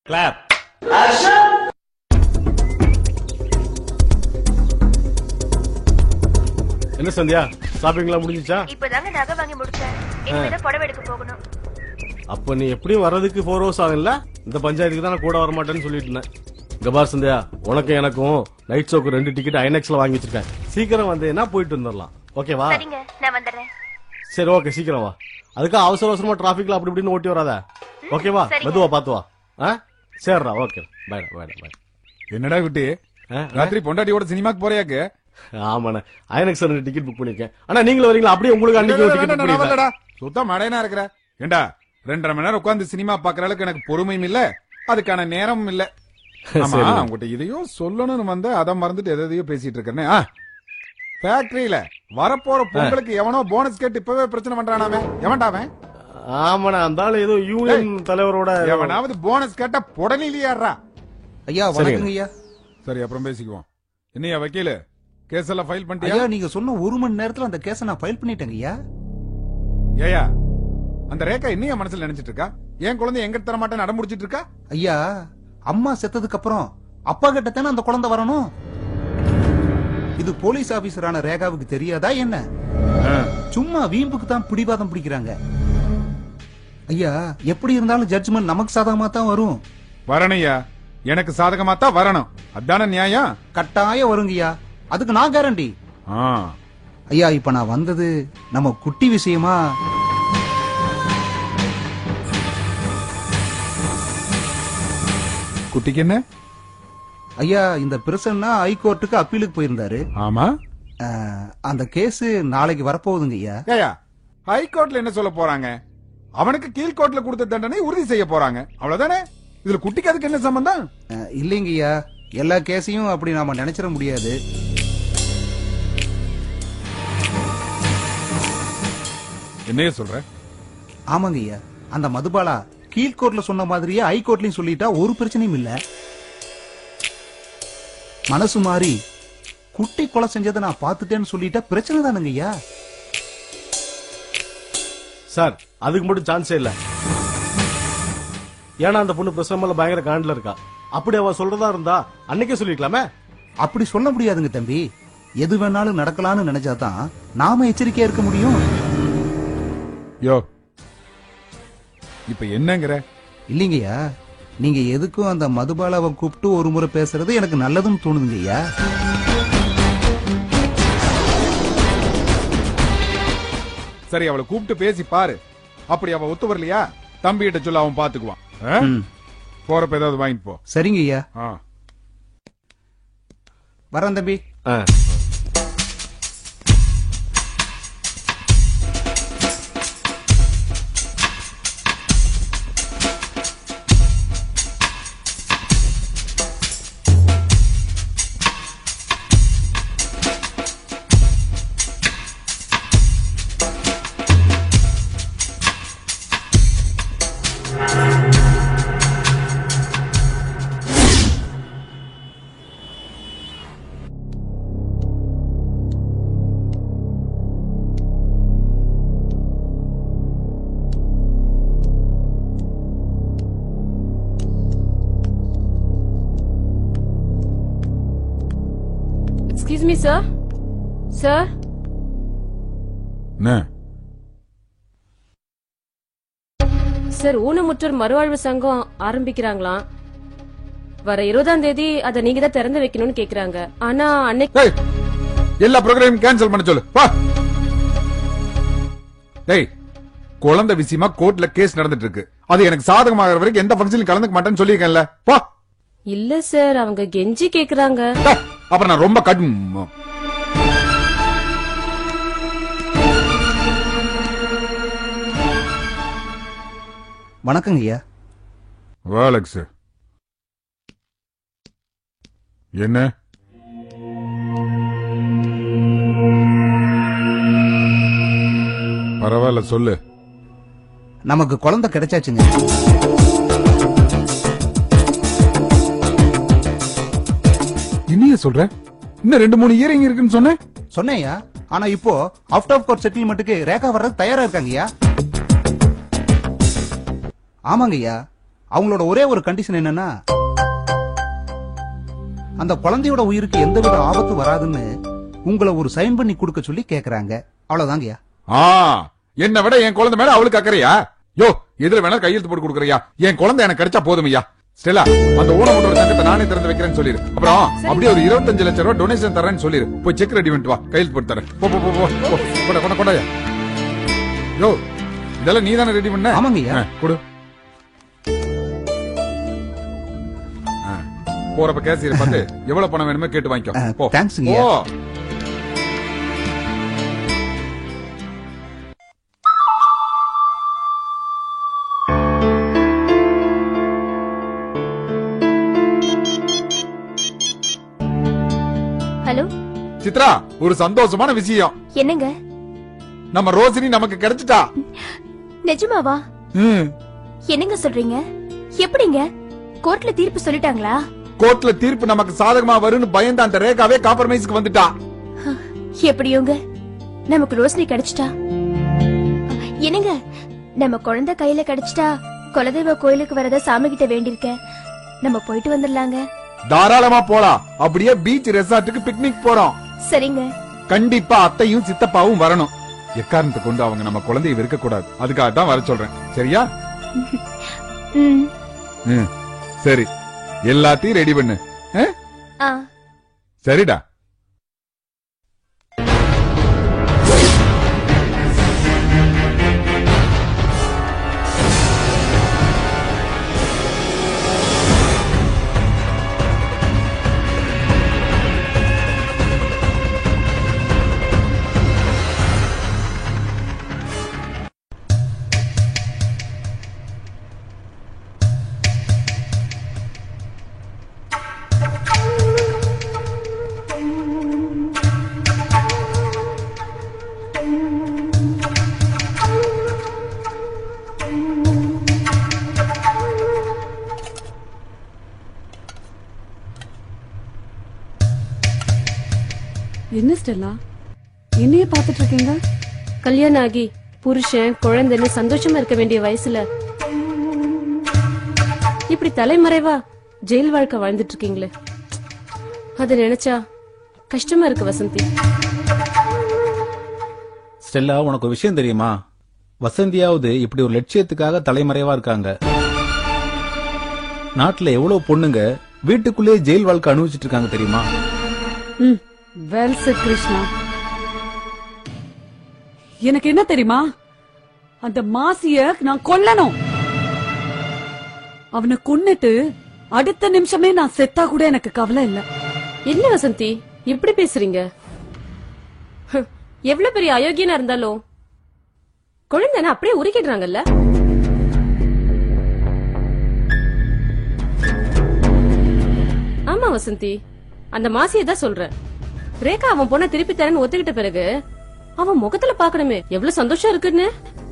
Clap. Action. என்ன சந்தியா, ஷாப்பிங்லாம் முடிஞ்சிச்சா? இப்பதாங்க நகை வாங்கி முடிச்சேன். இனிமே புடவை எடுக்க போகணும். அப்ப நீ எப்படியும் வர்றதுக்கு 4 hours ஆகும்ல? இந்த பஞ்சாயத்துக்கு தான் நான் கூட வர மாட்டேன்னு சொல்லிட்டு இருந்தேன். கபார் சந்தியா, உனக்கும் எனக்கும் நைட் ஷோக்கு 2 டிக்கெட் ஐநாக்ஸ்ல வாங்கி வச்சிருக்கேன். சீக்கிரம் வந்தேன்னா போயிட்டு வந்துடலாம். ஓகேவா? சரிங்க, நான் வந்துடுறேன். சரி, ஓகே, சீக்கிரம் வா. அதுக்கு அவசர அவசரமா டிராபிக்ல அப்படி இப்படின்னு ஓட்டி வராத. ஓகேவா? மெதுவா பாத்து வா. சரிடா, ஓகே, பாய் பாய் பாய். என்னடா குட்டி, ராத்திரி பொண்டாட்டியோட சினிமாக்கு போறியாக்கு? ஆமாண்ணே, ஐநாக்ஸ் 2 டிக்கெட் புக் பண்ணிருக்கேன். ஆனா நீங்களும் வரீங்களா? அப்படியே உங்களுக்கு அன்னைக்கு ஒரு டிக்கெட் புக் பண்ணிருக்கேன். சுத்தம் மடையனா இருக்கிற. ஏண்டா 2.5 மணி நேரம் உட்கார்ந்து சினிமா பாக்குற அளவுக்கு எனக்கு பொறுமையும் இல்ல, அதுக்கான நேரமும் இல்ல. ஆமா, உங்ககிட்ட இதையோ சொல்லணும்னு வந்த அதை மறந்துட்டு எதையோ பேசிட்டு இருக்கேன்னு. ஃபேக்டரியில வரப்போற பொங்கலுக்கு எவனோ போனஸ் கேட்டு இப்பவே பிரச்சனை பண்றானாமே, எவன்டாவன்? ஆமாண்ணா, அந்த ஏதோ யூனியன் தலைவரோட எவனாவது போனஸ் கேட்டா புடனிலேயாடுறா. ஐயா வணக்கங்க ஐயா. சரி, அப்புறம் பேசிக்குவோம். என்னையா வக்கீல, கேஸ் எல்லாம் ஃபைல் பண்ணிட்டியா? ஐயா, நீங்க சொன்ன 1 மணி நேரத்துல அந்த கேஸ நான் ஃபைல் பண்ணிட்டேங்க ஐயா. ஏயா, அந்த ரேகா என்னையா மனசுல நினைச்சிட்டு இருக்கா? என் குழந்தை எங்க தர மாட்டேன்னு அடம் முடிச்சிட்டு இருக்கா? ஐயா, அம்மா செத்ததுக்கு அப்புறம் அப்பா கிட்ட தானே அந்த குழந்தை வரணும். இது போலீஸ் ஆபீசரான ரேகாவுக்கு தெரியாதா என்ன? சும்மா வீம்புக்கு தான் பிடிவாதம் பிடிக்கிறாங்க. ஐயா, எப்படி இருந்தாலும் ஜட்ஜ்மெண்ட் நமக்கு சாதகமா தான் வரும். வரணையா, எனக்கு சாதகமா தான் வரணும். அதான நியாயம். கட்டாயம் வருங்கய்யா, அதுக்கு நான் கேரண்டி. ஐயா, இப்ப நான் வந்தது நம்ம குட்டி விஷயமா. குட்டிக்கு என்ன? ஐயா, இந்த பிரசன்னா ஹைகோர்ட்டுக்கு அப்பீலுக்கு போயிருந்தாரு. ஆமா, அந்த கேஸ் நாளைக்கு வரப்போகுதுங்க ஐயா. ஐயா, ஹைகோர்ட்ல என்ன சொல்ல போறாங்க? அவனுக்கு கீழ்கோர்ட்ல கொடுத்த தண்டனை உறுதி செய்ய போறாங்க, அவ்வளவுதானே. இதுல குட்டிக்கு அதுக்கு என்ன சம்பந்தம்? இல்லைங்க ஐயா, எல்லா கேஸையும் அப்படி நாம நினைச்சிட முடியாது. என்னைய சொல்ற? ஆமாங்க ஐயா, அந்த மதுபாலா கீழ்கோர்ட்ல சொன்ன மாதிரியே ஹைகோர்ட்லயும் சொல்லிட்டா ஒரு பிரச்சனையும் இல்ல. மனசு மாறி குட்டி கொலை செஞ்சதை நான் பாத்துட்டேன்னு சொல்லிட்டா பிரச்சனை தானுங்க ஐயா. சார், அதுக்கு மட்டும் சான்ஸே இல்ல. ஏன்னா அந்த பொண்ணு பிரசவமால பயங்கர காண்டில் இருக்கா. அப்படி அவ சொல்றதா இருந்தா அன்னைக்கே சொல்லிக்கலாமே. அப்படி சொல்ல முடியாதுங்க தம்பி. எது வேணாலும் நடக்கலாம்னு நினைச்சாதான் நாம எச்சரிக்கையா இருக்க முடியும். யோ, இப்ப என்னங்கற? இல்லீங்கய்யா, நீங்க எதுக்கும் அந்த மதுபாலாவை கூப்பிட்டு ஒரு முறை பேசுறது எனக்கு நல்லதுன்னு தோணுதுங்க ஐயா. சரி, அவளை கூப்பிட்டு பேசி பாரு. அப்படி அவ ஒத்து வரலையா, தம்பி கிட்ட சொல்ல, அவன் பாத்துக்குவான். போறப்ப ஏதாவது வாங்கிட்டு போ. சரிங்க ஐயா, வரேன் தம்பி. Excuse me, sir. Sir. Sir, ஊனமுற்றோர் மறுவாழ்வு சங்கம் ஆரம்பிக்கிறாங்களாம். வர 20ஆம் தேதி அதை நீங்க தான் திறந்து வைக்கணும்னு கேக்குறாங்க. ஆனா அன்னைக்கு எல்லா ப்ரோக்ராமும் கேன்சல் பண்ண சொல்லு. டேய், குழந்தை விஷயமா கோர்ட்ல கேஸ் நடந்துட்டு இருக்கு. அது எனக்கு சாதகமாகற வரைக்கும் எந்த ஃபங்க்ஷன்லயும் கலந்துக்க மாட்டேன்னு சொல்லிருக்கேன்ல. போ. இல்ல சார், அவங்க கெஞ்சி கேக்குறாங்க. அப்புறம் நான் ரொம்ப வணக்கங்க ஐயா. வாலக்ஸ் என்ன பரவாயில்ல சொல்லு. நமக்கு குழந்தை கிடைச்சாச்சுங்க. இனிய சொல்ற? இன்னும் 2-3 இயரிங் இருக்குன்னு சொன்னேன். சொன்னேயா, ஆனா இப்போ அவுட் ஆஃப் கோர்ட் செட்டில்மெண்ட்டுக்கு ரேகா வர்றது தயாரா இருக்காங்கய்யா. ஆமாங்கய்யா, அவங்களோட ஒரே ஒரு கண்டிஷன் என்னன்னா, அந்த குழந்தையோட உயிருக்கு எந்தவித ஆபத்து வராதுன்னு உங்களை ஒரு சைன் பண்ணி கொடுக்க சொல்லி கேக்குறாங்க. அவ்வளவுதாங்கய்யா. என்ன விட என் குழந்தை மேல அவளுக்கு அக்கறையா? யோ, எதுல வேணா கையெழுத்து போட்டு கொடுக்கறியா? என் குழந்தை எனக்கு கிடைச்சா போதும் ஐயா. ஸ்டெல்லா, அந்த ஊனமுற்றோர் சங்கத்தை நானே திறந்து வைக்கிறேன்னு சொல்லிரு. அப்புறம் அப்படியே ஒரு 25 லட்சம் ரூபாய் டொனேஷன் தரேன்னு சொல்லிரு. போய் செக் ரெடி பண்ணிட்டு வா, கையெழுத்து போட்டு தரேன். போ போ போ போ, கொண்டாயா. யோ, இதெல்லாம் நீ தானே ரெடி பண்ண? ஆமாங்கய்யா. கொடு. போறப்ப கேசியர் பார்த்து எவ்வளவு பணம் வேணுமே கேட்டு வாங்கிக்கோ. போ. தேங்க்ஸ்ங்க. ஹலோ சித்ரா, ஒரு சந்தோஷமான விஷயம். என்னங்க? நம்ம ரோசினி நமக்கு கிடைச்சிட்டா. நிஜமாவா? என்னங்க சொல்றீங்க? எப்படிங்க? கோர்ட்ல தீர்ப்பு சொல்லிட்டாங்களா? கோர்ட்ல தீர்ப்பு நமக்கு சாதகமா வரும்னு பயந்த அந்த ரேகாவே காம்ப்ரமைஸ்க்கு வந்துட்டா. எப்படியோங்க நமக்கு ரோஷினி கிடைச்சிட்டா. என்னங்க, நம்ம குழந்தை கையில கிடைச்சிட்டா குலதெய்வ கோயிலுக்கு வரத சாமி கிட்ட வேண்டியிருக்கேன். நம்ம போயிட்டு வந்துடலாங்க. தாராளமா போலாம். அப்படியே பீச் ரெசார்ட்டுக்கு பிக்னிக் போறோம். சரிங்க. கண்டிப்பா அத்தையும் சித்தப்பாவும் வரணும். எக்காரணத்தை கொண்டு அவங்க நம்ம குழந்தையை வெறுக்க கூடாது. அதுக்காக தான் வர சொல்றேன். சரியா? சரி, எல்லாத்தையும் ரெடி பண்ணு. சரிடா. என்ன ஸ்டெல்லா, என்னையே பாத்துட்டு இருக்கீங்க? கல்யாணம் ஆகி புருஷன் குழந்தைன்னு சந்தோஷமா இருக்க வேண்டிய வயசுல இப்படி தலைமறைவா ஜெயில் வாழ்க்கை வாழ்ந்துட்டு இருக்கீங்களே, அது நினைச்சா கஷ்டமா இருக்கு வசந்தி. ஸ்டெல்லா, உனக்கு ஒரு விஷயம் தெரியுமா? வசந்தியாவது இப்படி ஒரு லட்சியத்துக்காக தலைமறைவா இருக்காங்க. நாட்டுல எவ்வளவு பொண்ணுங்க வீட்டுக்குள்ளே ஜெயில் வாழ்க்கை அனுபவிச்சுட்டு இருக்காங்க தெரியுமா? Well set Krishna. எனக்கு என்ன தெரியுமா, அந்த மாசிய நான் கொல்லணும். அவனை கொன்னுட்டு அடுத்த நிமிஷமே நான் செத்தா கூட எனக்கு கவலை இல்ல. என்ன வசந்தி இப்படி பேசுறீங்க? எவ்வளவு பெரிய அயோக்கியனா இருந்தாலும் குழந்தை அப்படியே உருக்கிடுறாங்கல்ல. ஆமா வசந்தி, அந்த மாசியை தான் சொல்றேன். ரேகா அவன் பொண்ண திருப்பி தரேன்னு ஒத்துக்கிட்ட பிறகு அவன் முகத்துல பாக்கணுமே எவ்வளவு சந்தோஷம் இருக்குன்னு.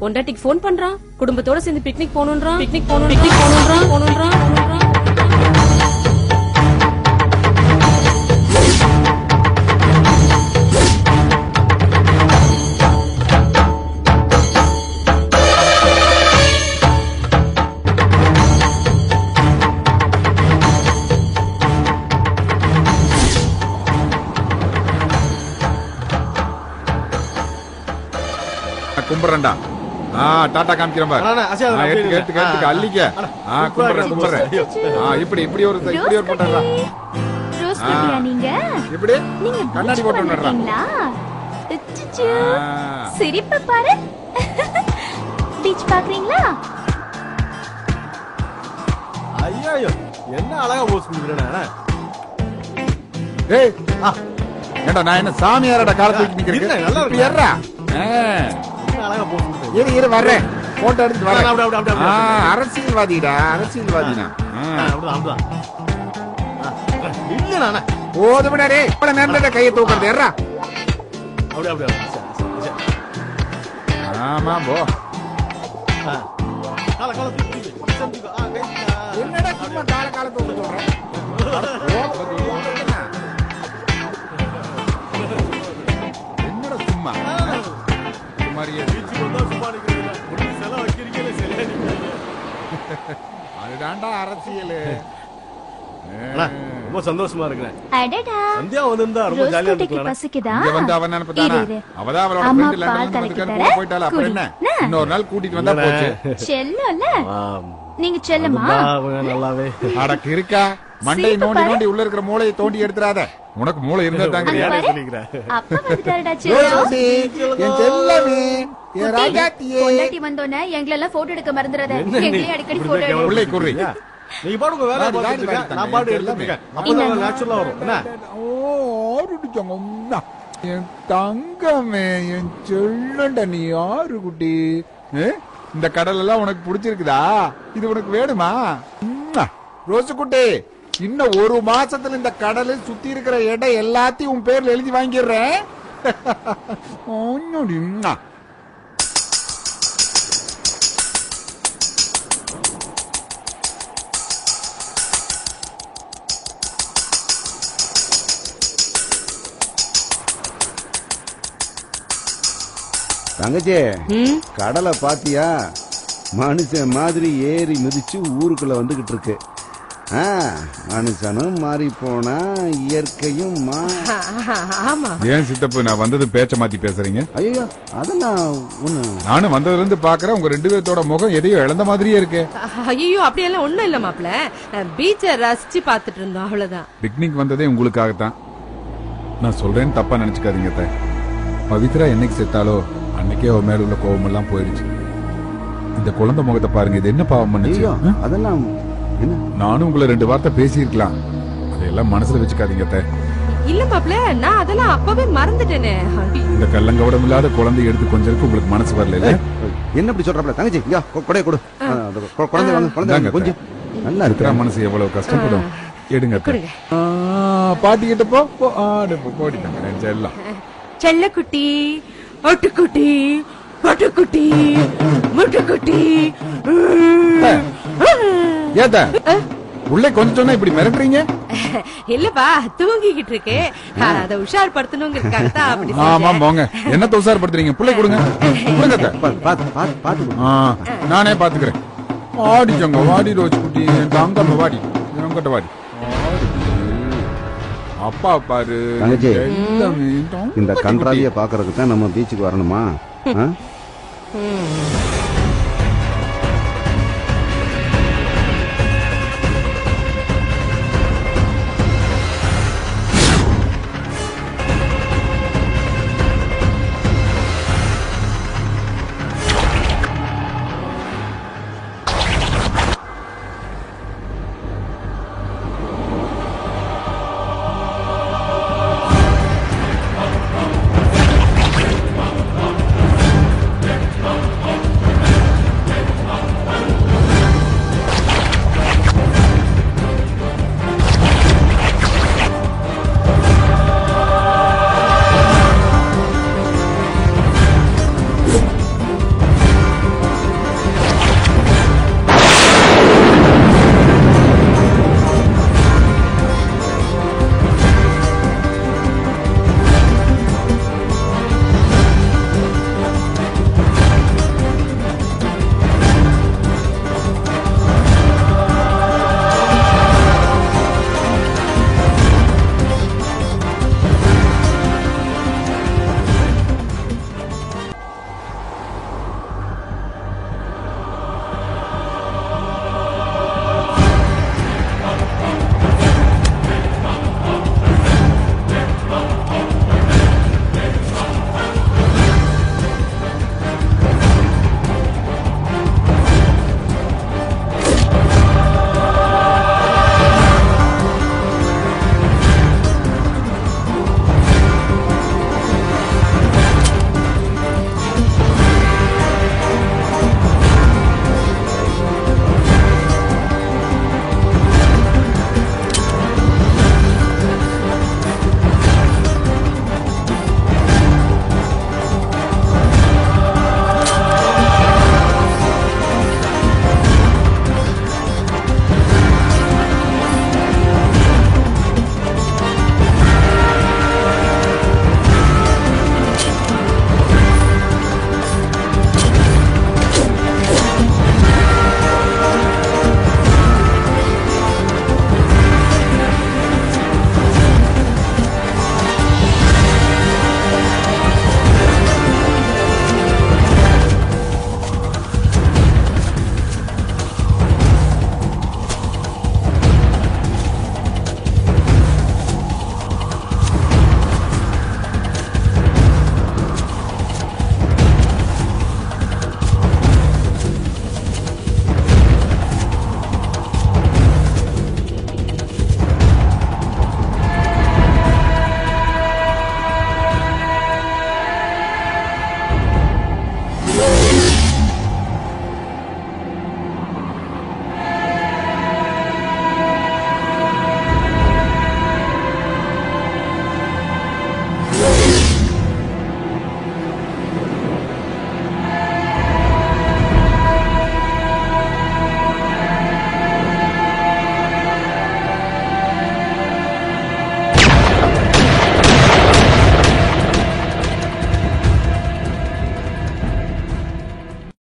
பொண்டாட்டிக்கு போன் பண்றான், குடும்பத்தோட சேர்ந்து பிக்னிக் போகணும்ன்றான். கும்பிடுறேன்டா. டாடா காமிக்கிறேன் பாரு. அள்ளிக்க. கும்பிடுறேன். இப்படி இப்படி ஒரு போட்டா நீங்க இப்படி கண்ணாடி போட்டு சிரிப்பு பாரு. பீச் பாக்குறீங்களா? ஐயோ, என்ன அழகா போஸ் கொடுக்குறேன். ஏய் ஏண்டா நான் என்ன சாமியாரடா காலத்துக்கு இல்ல, நிக்கிறேன் நல்லா இப்ப ஏறா அழகா போட்டு இரு வர்றேன் போட்டோ எடுத்து வரேன் அப்படி, அப்படி, அப்படி, அப்படி. அரசியல்வாதிடா அரசியல்வாதினா அப்படிதான் இல்ல நானே போது விடாரே இப்ப நேரத்தை கையை தூக்குறது ஏறா அப்படி அப்படி சரி, சரி. ஆமா போ கால கால தூக்கி தூக்கி. என்னடா சும்மா கால தூக்கு சொல்றேன் என்னடா சும்மா மாதிரியே அதுதான்டா அரசியல். ரொம்ப சந்தோஷமா இருக்கிறேன். அடடா சந்தியா வந்திருந்தா ரொம்ப ரோஸ் ஜாலியா குட்டிக்கு இருக்கலாம். பசிக்குதா? இங்க வந்து அவன் நினைப்பதானா இரு, இரு. அவதான் அவளோட அம்மா ஃப்ரெண்ட் பால் லண்டன்ல கலக்கி வந்து தரேன். போயிட்டால அப்புறம் என்ன குடி. இன்னொரு நாள் கூட்டிட்டு வந்தா போச்சு. செல்லல ஆம். நீங்க செல்லமா? அவங்க நல்லாவே அடக்கு இருக்கா மண்டை சீப்பு நோண்டி பாரு. நோண்டி உள்ள இருக்கிற மூளையை தோண்டி எடுத்துறாத. உனக்கு மூளை இருந்தா தாங்க அங்க யாரே பாரு. சொல்லிக்கிறேன். அப்பா வந்துட்டாருடா செல்லம். ரோசி, என் செல்லமே என் ராஜாத்தியே பொண்டாட்டி வந்தோனே எங்களெல்லாம் போட்டோ எடுக்க மறந்துடாத. என்ன நீ எங்களே அடிக்கடி இப்படி போட்டோ கேவலம் எடு. உள்ளே குர்ரி. நீங்க பாடுங்க வேற வாடி, பாத்துட்டு வாடி, இருக்கேன். வாடி, நான் பாடு தங்க. எடுத்துட்டு இருக்கேன். அப்பதான் நேச்சுரலா வரும். என்ன? ஓ ஆருடிச்சோங்க என் தங்கமே என் செல்லண்ட நீ யாரு குட்டி இந்த கடல் எல்லாம் உனக்கு பிடிச்சிருக்குதா? இது உனக்கு வேணுமா? ரோசு குட்டி இன்னும் ஒரு மாசத்துல இந்த கடலை சுத்தி இருக்கிற இடம் எல்லாத்தையும் உன் பேர்ல எழுதி வாங்கிடுறேன். தங்கச்சி கடலை பாத்தியா? மனுஷன் மாதிரி ஏறி மிதிச்சு ஊருக்குள்ள வந்துகிட்டு இருக்கு. மனுஷனும் மாறி போனா இயற்கையும் ஆமா ஏன் சித்தப்பு நான் வந்தது பேச்ச மாத்தி பேசுறீங்க? ஐயோ அதெல்லாம் ஒண்ணு. நானும் வந்ததுல இருந்து பாக்குறேன் உங்க ரெண்டு பேர்த்தோட முகம் எதையோ இழந்த மாதிரியே இருக்கு. ஐயோ அப்படியெல்லாம் ஒண்ணும் இல்ல மாப்ள. பீச்சை ரசிச்சு பாத்துட்டு இருந்தோம் அவ்வளவுதான். பிக்னிக் வந்ததே உங்களுக்காகத்தான். நான் சொல்றேன்னு தப்பா நினைச்சுக்காதீங்க அத்தை. பவித்ரா என்னைக்கு செத்தாலோ அன்னைக்கே அவ மேல உள்ள கோபம் எல்லாம் போயிடுச்சு. இந்த குழந்தை முகத்தை பாருங்க, இது என்ன பாவம் பண்ணுச்சு? ஐயோ அதெல்லாம் என்ன? நானும் உங்களை ரெண்டு வார்த்தை பேசியிருக்கலாம், அதையெல்லாம் மனசுல வச்சுக்காதீங்க அத்தை. இல்ல மாப்ள, நான் அதெல்லாம் அப்பவே மறந்துட்டேனே. இந்த கள்ளங்கவடம் இல்லாத குழந்தை எடுத்து கொஞ்சம் உங்களுக்கு மனசு வரல. என்ன இப்படி சொல்றப்ப தங்கச்சி இங்க கொடைய கொடு. குழந்தை வாங்க, குழந்தை வாங்க. கொஞ்சம் நல்லா இருக்கிற இருக்கிற மனசு எவ்வளவு கஷ்டப்படும். எடுங்க அத்தை. கொடுங்க. பாட்டிக்கிட்ட போடிட்டாங்க எல்லாம். செல்லக்குட்டி, ஒட்டுக்குட்டி, பட்டுக்குட்டி, முட்டுக்குட்டி. ஏத்த உள்ளே கொஞ்சம் சொன்னா இப்படி மிரட்டுறீங்க? இல்லப்பா தூங்கிக்கிட்டு இருக்கு, அத உஷார் படுத்தணுங்கிறதுக்காகத்தான் அப்படி ஆமா செஞ்சேன். போங்க, என்ன உஷார் படுத்துறீங்க? பிள்ளை கொடுங்க கொடுங்க அத்தை. பாத்து நானே பாத்துக்கிறேன். ஆடிச்சோங்க வாடி ரோஜ் குட்டி, என் தங்கம்மா வாடி, என்கிட்ட வாடி. அப்பா பாரு தங்கச்சி, எல்லாமே இந்த கன்றாவிய பாக்குறதுக்கு தான் நம்ம பீச்சுக்கு வரணுமா?